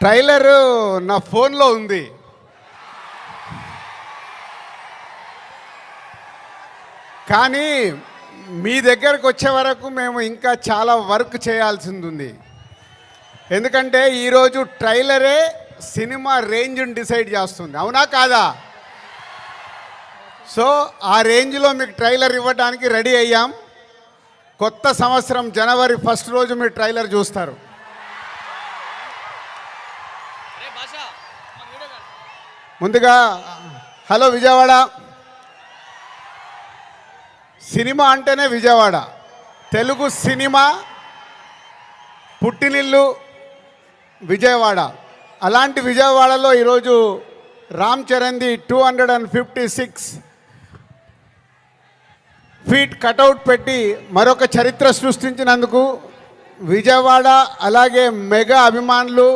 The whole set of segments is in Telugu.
ట్రైలర్ నా ఫోన్లో ఉంది. కానీ మీ దగ్గరకు వచ్చే వరకు మేము ఇంకా చాలా వర్క్ చేయాల్సింది ఉంది. ఎందుకంటే ఈరోజు ట్రైలరే సినిమా రేంజ్ని డిసైడ్ చేస్తుంది, అవునా కాదా? సో ఆ రేంజ్లో మీకు ట్రైలర్ ఇవ్వడానికి రెడీ అయ్యాం. కొత్త సంవత్సరం జనవరి 1 రోజు మీరు ట్రైలర్ చూస్తారు. ముందుగా హలో విజయవాడ. సినిమా అంటేనే విజయవాడ. తెలుగు సినిమా పుట్టినిల్లు విజయవాడ. అలాంటి విజయవాడలో ఈరోజు రామ్ చరణ్ది 256 ఫీట్ కటౌట్ పెట్టి మరొక చరిత్ర సృష్టించినందుకు విజయవాడ అలాగే మెగా అభిమానులు,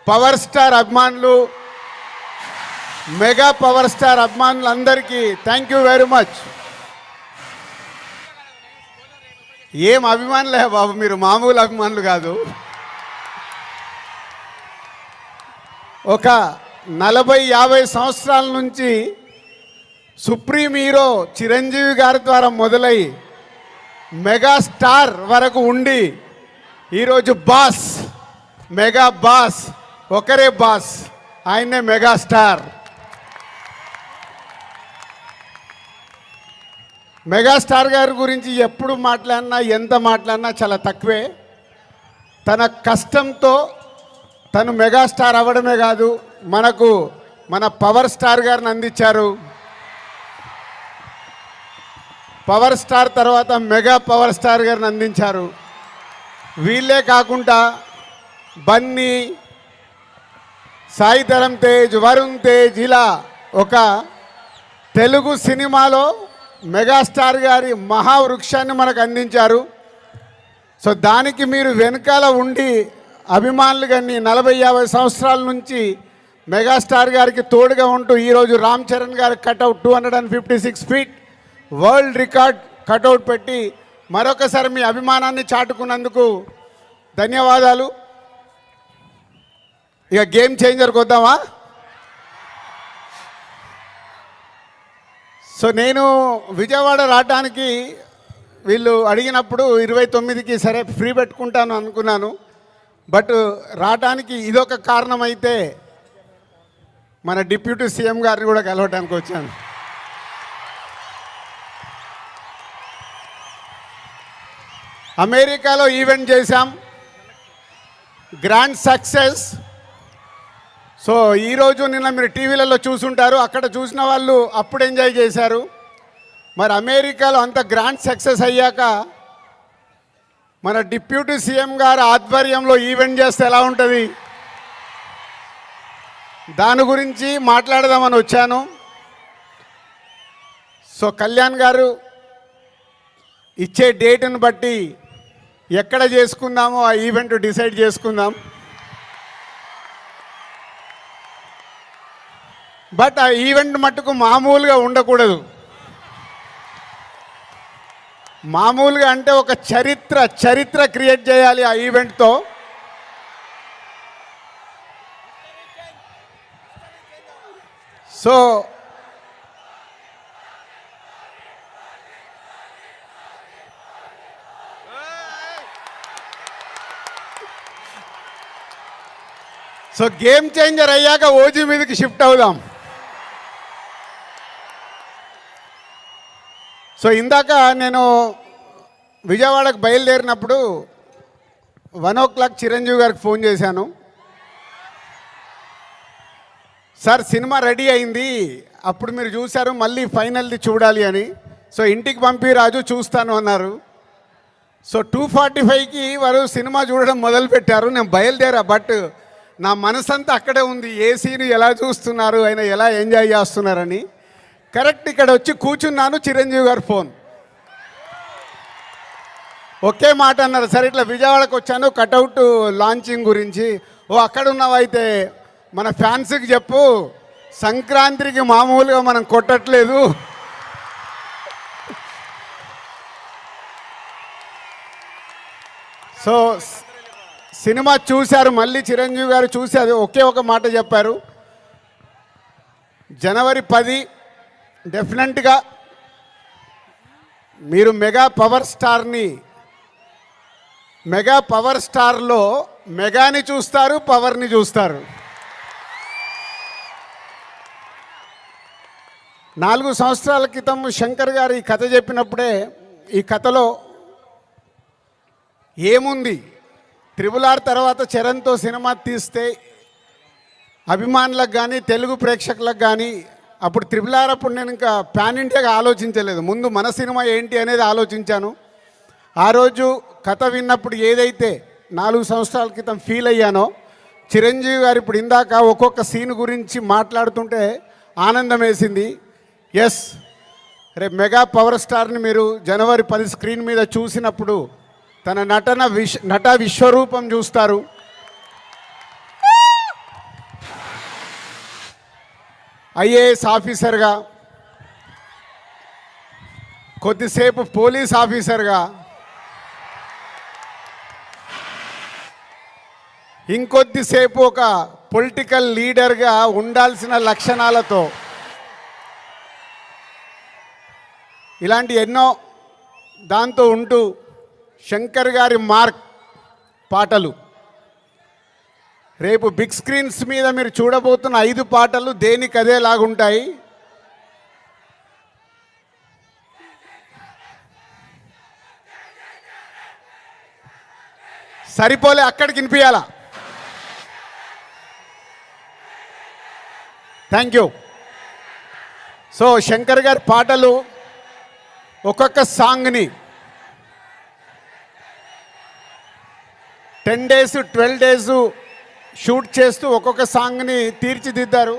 పవర్ స్టార్ అభిమానులు, మెగా పవర్ స్టార్ అభిమానులందరికీ థ్యాంక్ యూ వెరీ మచ్. ఏం అభిమానులే బాబు, మీరు మామూలు అభిమానులు కాదు. ఒక 40-50 సంవత్సరాల నుంచి సుప్రీం హీరో చిరంజీవి గారి ద్వారా మొదలై మెగాస్టార్ వరకు ఉండి ఈరోజు బాస్, మెగా బాస్, ఒకరే బాస్, ఆయనే మెగాస్టార్. మెగాస్టార్ గారి గురించి ఎప్పుడు మాట్లాడినా, ఎంత మాట్లాడినా చాలా తక్కువే. తన కష్టంతో తను మెగాస్టార్ అవ్వడమే కాదు, మనకు మన పవర్ స్టార్ గారిని అందించారు. పవర్ స్టార్ తర్వాత మెగా పవర్ స్టార్ గారిని అందించారు. వీళ్ళే కాకుండా బన్నీ, సాయి ధరమ్ తేజ్, వరుణ్ తేజ్, ఇలా ఒక తెలుగు సినిమాలో మెగాస్టార్ గారి మహావృక్షాన్ని మనకు అందించారు. సో దానికి మీరు వెనకాల ఉండి అభిమానులు కానీ 40-50 సంవత్సరాల నుంచి మెగాస్టార్ గారికి తోడుగా ఉంటూ ఈరోజు రామ్ చరణ్ గారి cutout 256 feet world record cutout పెట్టి మరొకసారి మీ అభిమానాన్ని చాటుకున్నందుకు ధన్యవాదాలు. ఇక గేమ్ చేంజర్కి వద్దామా? సో నేను విజయవాడ రావడానికి వీళ్ళు అడిగినప్పుడు 29కి సరే ఫ్రీ పెట్టుకుంటాను అనుకున్నాను. బట్ రావడానికి ఇదొక కారణం అయితే మన డిప్యూటీ సీఎం గారిని కూడా కలవటానికి వచ్చాను. అమెరికాలో ఈవెంట్ చేశాం, గ్రాండ్ సక్సెస్. సో ఈరోజు నిన్న మీరు టీవీలలో చూసుంటారు, అక్కడ చూసిన వాళ్ళు అప్పుడు ఎంజాయ్ చేశారు. మరి అమెరికాలో అంత గ్రాండ్ సక్సెస్ అయ్యాక మన డిప్యూటీ సీఎం గారు ఆధ్వర్యంలో ఈవెంట్ చేస్తే ఎలా ఉంటుంది, దాని గురించి మాట్లాడదామని వచ్చాను. సో కళ్యాణ్ గారు ఇచ్చే డేట్ని బట్టి ఎక్కడ చేసుకుందామో ఆ ఈవెంట్ డిసైడ్ చేసుకుందాం. బట్ ఆ ఈవెంట్ మట్టుకు మామూలుగా ఉండకూడదు. మామూలుగా అంటే ఒక చరిత్ర క్రియేట్ చేయాలి ఆ ఈవెంట్తో. సో గేమ్ చేంజర్ అయ్యాక ఓజీ మీదకి షిఫ్ట్ అవుదాం. సో ఇందాక నేను విజయవాడకు బయలుదేరినప్పుడు 1 o'clock చిరంజీవి గారికి ఫోన్ చేశాను. సార్ సినిమా రెడీ అయింది, అప్పుడు మీరు చూశారు, మళ్ళీ ఫైనల్ది చూడాలి అని. సో ఇంటికి పంపి రాజు చూస్తాను అన్నారు. సో 2:45కి వారు సినిమా చూడడం మొదలుపెట్టారు. నేను బయలుదేరా, బట్ నా మనసంతా అక్కడే ఉంది, ఏ సీన్ ఎలా చూస్తున్నారు, ఆయన ఎలా ఎంజాయ్ చేస్తున్నారని. కరెక్ట్ ఇక్కడ వచ్చి కూర్చున్నాను, చిరంజీవి గారు ఫోన్. ఒకే మాట అన్నారు, సరే ఇట్లా విజయవాడకు వచ్చాను కటౌట్ లాంచింగ్ గురించి. ఓ అక్కడ ఉన్నావైతే మన ఫ్యాన్స్కి చెప్పు, సంక్రాంతికి మామూలుగా మనం కొట్టట్లేదు, సో సినిమా చూశారు, మళ్ళీ చిరంజీవి గారు చూసి అది ఒకే ఒక మాట చెప్పారు, జనవరి 10 డెఫినెట్గా మీరు మెగా పవర్ స్టార్లో మెగాని చూస్తారు, పవర్ని చూస్తారు. 4 సంవత్సరాల క్రితం శంకర్ గారు ఈ కథ చెప్పినప్పుడే ఈ కథలో ఏముంది, RRR తర్వాత చరణ్తో సినిమా తీస్తే అభిమానులకు కానీ తెలుగు ప్రేక్షకులకు కానీ, అప్పుడు RRR అప్పుడు నేను ఇంకా పాన్ ఇండియాగా ఆలోచించలేదు, ముందు మన సినిమా ఏంటి అనేది ఆలోచించాను. ఆ రోజు కథ విన్నప్పుడు ఏదైతే 4 సంవత్సరాల క్రితం ఫీల్ అయ్యానో, చిరంజీవి గారు ఇప్పుడు ఇందాక ఒక్కొక్క సీన్ గురించి మాట్లాడుతుంటే ఆనందం వేసింది. ఎస్, రేపు మెగా పవర్ స్టార్ని మీరు జనవరి 10 స్క్రీన్ మీద చూసినప్పుడు తన నట విశ్వరూపం చూస్తారు. ఐఏఎస్ ఆఫీసర్గా, కొద్దిసేపు పోలీస్ ఆఫీసర్గా, ఇంకొద్దిసేపు ఒక పొలిటికల్ లీడర్గా ఉండాల్సిన లక్షణాలతో ఇలాంటి ఎన్నో దాంతో ఉంటూ శంకర్ గారి మార్క్ పాటలు రేపు బిగ్ స్క్రీన్స్ మీద మీరు చూడబోతున్న 5 పాటలు దేనికి అదేలాగుంటాయి. సరిపోలే, అక్కడికి వినిపించాలా. Thank you. సో శంకర్ గారి పాటలు ఒక్కొక్క సాంగ్ని 10 days 12 days షూట్ చేస్తూ ఒక్కొక్క సాంగ్ని తీర్చిదిద్దారు.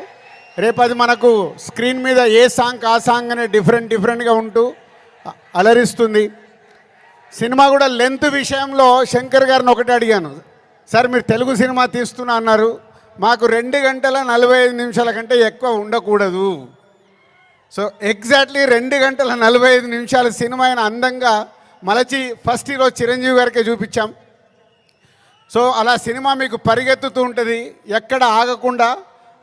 రేపు అది మనకు స్క్రీన్ మీద ఏ సాంగ్ ఆ సాంగ్ అనే డిఫరెంట్గా ఉంటూ అలరిస్తుంది. సినిమా కూడా లెంత్ విషయంలో శంకర్ గారిని ఒకటి అడిగాను, సార్ మీరు తెలుగు సినిమా తీస్తున్నా అన్నారు, మాకు 2 గంటల 45 నిమిషాల కంటే ఎక్కువ ఉండకూడదు. సో ఎగ్జాక్ట్లీ 2 గంటల 45 నిమిషాల సినిమా అయిన అందంగా మలచి ఫస్ట్ ఈరోజు చిరంజీవి గారికే చూపించాం. సో అలా సినిమా మీకు పరిగెత్తుతూ ఉంటుంది, ఎక్కడ ఆగకుండా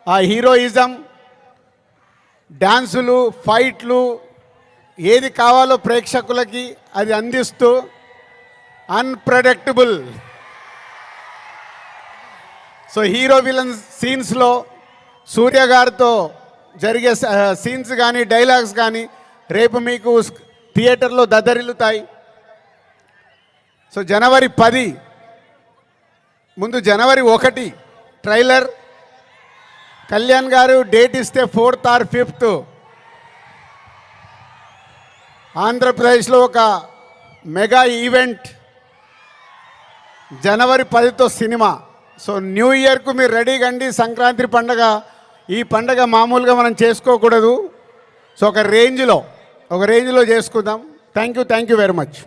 ఆ హీరోయిజం, డ్యాన్సులు, ఫైట్లు, ఏది కావాలో ప్రేక్షకులకి అది అందిస్తూ అన్ప్రెడిక్టబుల్. సో హీరో విలన్ సీన్స్లో సూర్య గారితో జరిగే సీన్స్ కానీ డైలాగ్స్ కానీ రేపు మీకు థియేటర్లో దద్దరిల్లుతాయి. సో జనవరి 10 ముందు జనవరి 1 ట్రైలర్, కళ్యాణ్ గారు డేట్ ఇస్తే 4th or 5th ఆంధ్రప్రదేశ్లో ఒక మెగా ఈవెంట్, జనవరి 10తో సినిమా. సో న్యూ ఇయర్కు మీరు రెడీగా అండి. సంక్రాంతి పండగ, ఈ పండగ మామూలుగా మనం చేసుకోకూడదు. సో ఒక రేంజ్లో చేసుకుందాం. Thank you very much.